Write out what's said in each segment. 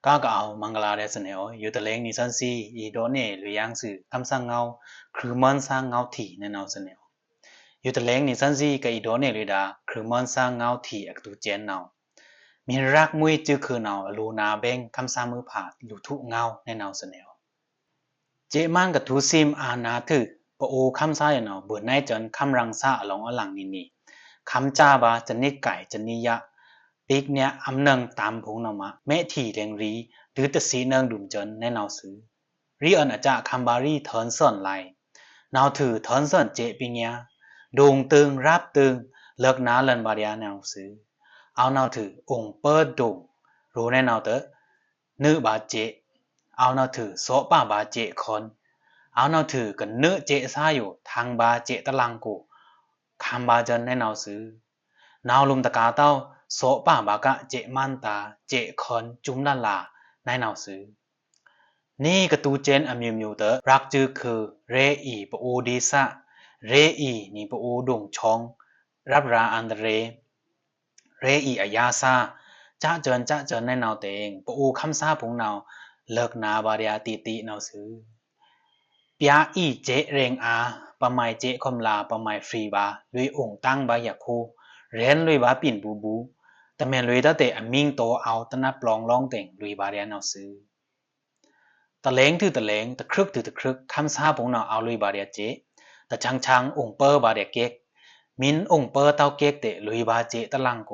ก้าวก็เอามังกรเดสเนออยู่ตะเลงนิสันซีอีโดเน่หรือยังสื่อคำสั่งเงาคือมันสร้างเงาถี่ในเนาเสนออยู่ตะเลงนิสันซีกับอีโดเน่หรือดาคือมันสร้างเงาถี่อักตูเจนเนามีรักมุ้ยจื้อคือเนาลูนาเบงคำสั่งมือผ่าลูทุเงาในเนาเสนอเจมันกับทูซิมอานาถือปะโอคำซ่าเนาเบื่อในจนคำรังซาหลงอลังนี่คำจ้าบาจะนิไก่จะนิยะปีกเนี่ยอำเนึงตามพงนามะแม่ถี่เรงรีหรือตะสีเนิงดุมจนในเนาซื้อรีเอินอาจจะคัมบารีเทินส่วนไลนาวถือเทินส่วนเจปิเนียดงตึงรับตึงเลิกน้าเลินบาเรียแนวซื้อเอานาวถือองเปิดดงรู้ในนาวเตอนื้อบาเจเอานาวถือโซป้าบาเจคนเอานาวถือกันเนื้อเจซาอยู่ทางบาเจตะลังกูคำบาจนในนาวซื้อนาวลุมตะกาเต้าโซป้าบากะเจมันตาเจคนจุ้มลาลาในนาวซื้อนี่กระตูเจนอมิวมิวเตอรักจือคือเรอีปอูดีซะเรอีนี่ปอูดงชองรับราอันเรเรอีอายาซาจ้าเจินในนาวเตงปอูคำซาผงนาวเลิกนาบาริยาตีนาวซื้อปยาอีเจเรงอาปะไมเจคอมลาปะไมฟรีบาลุยองตั้งบาอยากคูเรนลุยบาปิ่นบูแต่เมลุยตาเตอมิงโตเอาตนะปลองร้องเต่งลุยบาเรียนาวซื้อตะเลงถือตะเลงตะครึกถือตะครึกคำซาผงนาวเอาลุยบาเรียเจตะชังองเปอร์บาเรียเก๊กมินองเปอร์เต้าเก๊กเตลุยบาเจตะลังโก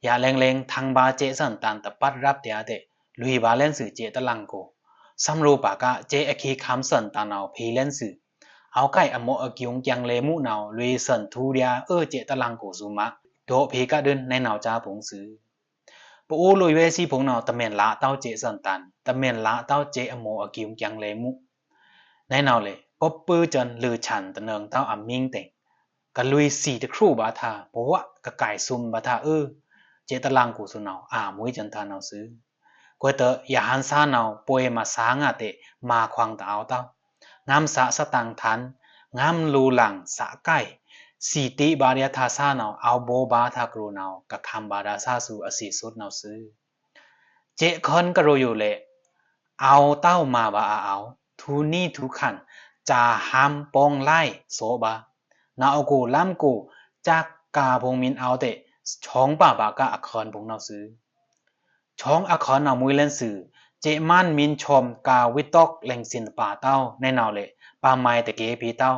อย่าเลงทางบาเจสันตันตะปัดรับเตียเตลุยบาเล่นสื่อเจตะลังโกซัมรูปากะเจอคีคำสันตานาวพีเล่นสื่อเอาไก่อโมอกิยงยังเลมุนาวลุยสันทูเรียเจตะลังโกซูมะโดพีกะเดินในนาวจ้าผงซื้อปูลุยเวซีผงนาวตะเมนละเต้าเจสันตันตะเมนละเต้าเจอโมอกิยงยังเลมุในนาวเลยปบปื้อจนลือฉันตะเนิงเต้าอัมมิงเต็งกะลุยสีตะครูบาทาเพราะว่ากะไก่ซุมบาทาเจตะลังกูสุนาวมวยจันทานาวซื้อกวยเตอยาหันซานาวป่วยมาสางาเตมาควางตาเอาเต้างามสะสตังทันงามลูหลังสะไก่สีติบาเรียทาซานาวเอาโบบาทากรูนาวกะคำบาดาซาสูอสีสุดนาวซื้อเจคอนกะโรอยู่เละเอาเต้ามาบาเอาทูนี่ทุขันจาฮัมปองไล่โซบานาเอากูล้ำกูจากกาพงมินเอาเตช้องป่าบากะอักคอนพงนาวซื้อช้องอักคอนนาวมุยเล่นสื่อเจมันมินชมกาวิตอกแหล่งสินป่าเต้าในนาวเลยปาไมตะเกพีเต้า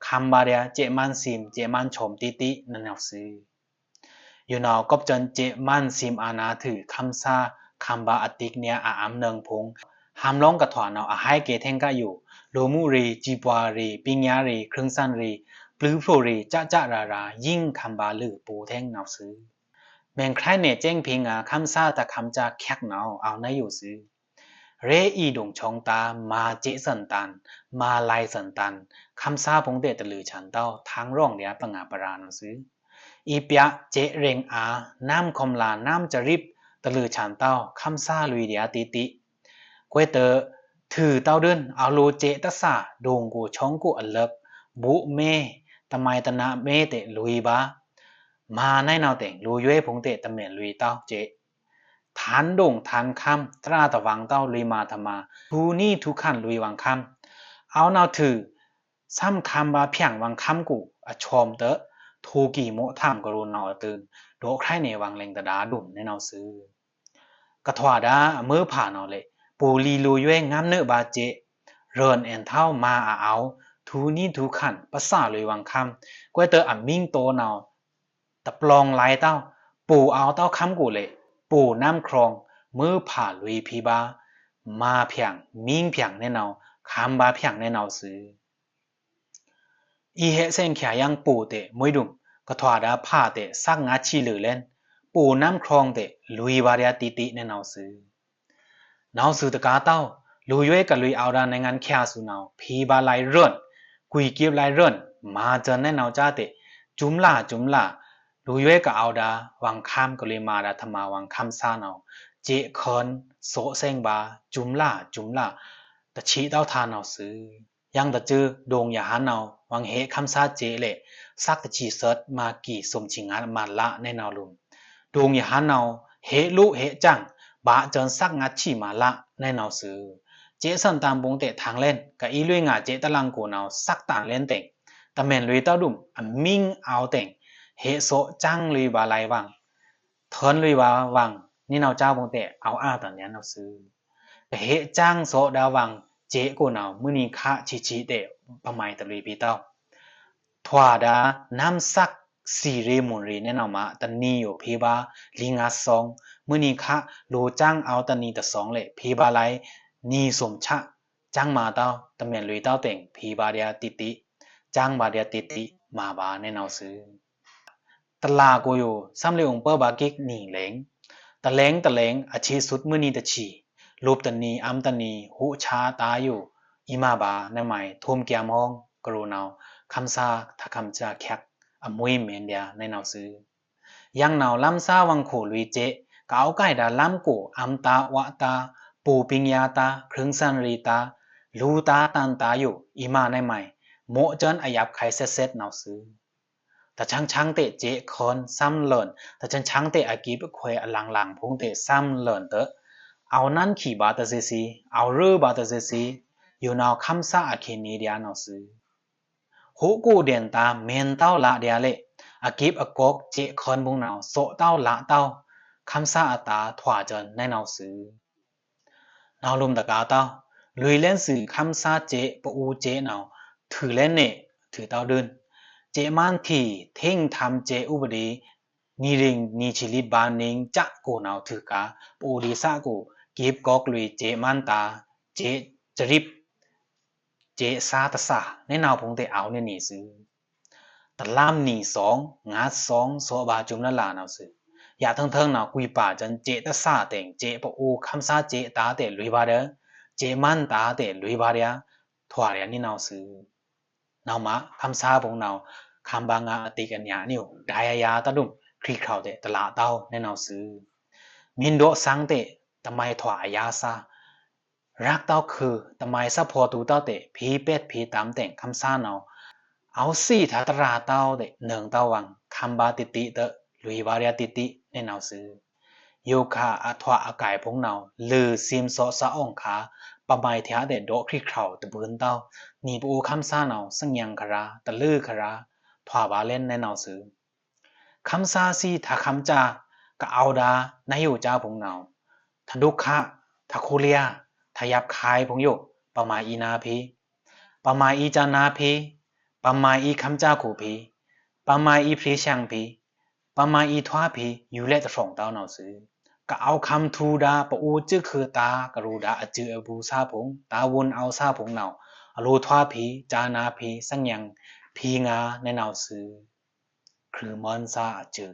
คำบาเรียเจมันซิมเจมันชมตินันนาวซื้ออยู่นาวกบจนเจมันซิมอานาถือคำซาคำบาอติกเนียอาอัมเนิงพงหามร้องกระถวานเอาให้เกเทงกะอยู่โลมูรีจีปวารีปิญญารีเครื่องสั้นรีปลื้อโฟรีจ้ารายิ่งคำบาลือปูแท่งนาวซื้อแมงใครเนเจ้งพิงคำซาตะคำจะแคกนาวเอาในอยู่ซื้อเรอีดงชองตามาเจสันตันมาลายสันตันคำซาพงเดตลือฉันเต้าทางร่องเดียปงาปรานาวซื้ออีเปียเจเรงน้ำคอมลาน้ำจริบตลือฉันเต้าคำซาลุยเดียติกวยเตอถือเต้าเดินเอาโลเจตสาดงกูช่องกูอันเลิกบุเมตะไมตนะเมเตลุยบามาในนาวเต่งลุยเว่พงเตตะเมียนลุยเต้าเจฐานดงฐานคำตราตะวังเต้าลุยมาธรรมาทูนี่ทุกขันลุยวังคำเอานาวถือซ้ำคำบาเพียงวังคำกูอชอมเตอทูกี่โมทามกรุณนาวตื่นโดใครในวังเลงตะดาดุ่มในนาวซื้อกระถวาดาเมื่อผ่านเอาเลยปูลีลุยเว่งามเนื้อบาเจเรินแอนเท่ามาเอาทูนี่ทุกขันภาษาลุยวังคำกวยเตออัมมิงโตนาวตะปลองไล่เต้าปูเอาเต้าคำกูเลยปูน้ำครองมือผ่าลุยพีบามาเพียงมิงเพียงในเนาคำบาเพียงในเนาซื้ออีเฮเส้นแขยังปูเตมวยดุมกระถวาดาผ้าเตซักงาชีหรือเล่นปูน้ำครองเตลุยบาเรียติในเนาซื้อนาวซื้อตะกาเต้าลุยเวกับลุยเอาดาในงานแค่สูนาวพีบาไลเรื่นกุยเก็บไลเรื่นมาเจอในเนาจ้าเตจุมล่าลุยเวกับเอาดาวังคำก็เลยมาดาธรรมาวังคำซาเนาเจคอนโซเซงบาจุมล่าตะชีเต้าทานเอาซื้อยังตะจือดงอย่าหาเนาวังเฮคำซาเจเละซักตะชีเซิร์ตมากี่สมชิงานมาละในเนาลุมดงอย่าหาเนาเฮลุเฮจัง บะจนสักงัดฉีมาละในหนังสือเจสันตามบงเตะทางเล่นกับอีลุยงาเจตะลังกูนาวสักต่างเล่นเต็งตะเมนลุยเต้าดุมมิงเอาเต็งเฮโซจังลุยบาไลวังเทินลุยบาวังนี่นาวเจ้าบงเตะเอาอาตอนนี้นาวซื้อเฮจังโซดาวังเจกูนาวมือนีคะชิเตะประมาณตะลุยปีเต้าทว่าดาน้ำสักสีเรมุนรีแน่นอนมาตันนี้อยู่พีบาลิงาซองมือนีคะโลจังเอาตันนี้แต่สองเลยพีบาไลนีสมชะจังมาเต้าตะเมียนลุยเต้าเต่งพีบาเดียติติจังบาเดียติติมาบาแน่นอนซื้อตลากูอยู่ซ้ำเลยองเปอร์บากิกหนีเหลงตะเลงอาชีสุดมือนีตะชีรูปตันนี้อัมตันนี้หูชาตาอยู่อิมาบาในใหม่ทุ่มเกียมห้องกรูนาวคำซาถ้าคำจาแคกอมวยเมียนเดียในนาวซื้อยังนาวล้ำซาวังโขลุยเจก้าวไก่ดาล้ำกูอัมตาวะตาปูปิงยาตาครึ่งสันรีตาลูตาตันตาอยู่อิมาในใหม่โมเจินอายับไขเซตนาวซื้อแต่ช่างเตะเจคอนซ้ำเลินแต่ช่างเตะอากีบควยอลังพงเตะซ้ำเลินเตอเอานั่นขี่บาตาเซซีเอาเรือบาตาเซซีอยู่นาวคำซาอาเคนีเดียนาวซื้อหูกูเดียนตาเมนเต้าละเดียเละอากิบอากกเจคอนบุงนาวโซเต้าละเต้าคำซาอาตาถวาจนในนาวซื้อนาวลุมตะกาเต้าลุยเล่นสื่อคำซาเจปอูเจนาวถือเล่นเนะถือเต้าเดินเจมันทีเท่งทำเจอุบดีนีริงนีชิลิบานิงจะกูนาวถือกาปูดีซากูกีบกอกลุยเจมันตาเจจริบเจซาตะซาในนาวพงเตเอาเนี่ยนี่ซื้อตะล่ามหนีสองงาสองโซบาจุมนั่นลานาวซื้ออย่าเทิงนาวกุยป่าจนเจตะซาเต็งเจปอูคำซาเจตาเตลุยบาเดเจมันตาเตลุยบาเดียถวาเรียนนี่นาวซื้อนาวมะคำซาพงนาวคำบางาติกันยานิวดายายาตะดุมครีข่าวเตตลาเต้าในนาวซื้อมินโดสังเตทำไมถวายาซารักเต้าคือทำไมซะพอตูเต้าเตผีเป็ดผีตามแต่งคำซาเนาเอาสี่ทัตราเต้าเตหนึ่งเต้าวังคำบาติติเตลุยบาเรียติติในนาวซื้อโยคาอัทวะอากายพงเนาลือซิมโซซาองคาปะไมเทียเตโดครีข่าวตะบืนเต้านีปูคำซาเนาสังยังคราตะลือคราถวาบาเล่นในนาวซื้อคำซาซีถ้าคำจากะเอาดานายอยู่เจ้าพงเนาทดุคะทะคุเลียทยับคายพงโยปะมาอีนาพีปะมาอีจานาพีปะมาอีคำจาคูพีปะมาอีพรีช่างพีปะมาอีทวาพีอยู่เล่ตะส่งเต้าเนาซื้อกะเอาคำทูดาปะอูจื้อคือตากรูดาอจืออบูซาพงตาวนเอาซาพงเนาอรูทวาพีจานาพีสังยังพีงาในเนาซื้อคือมอนซาจือ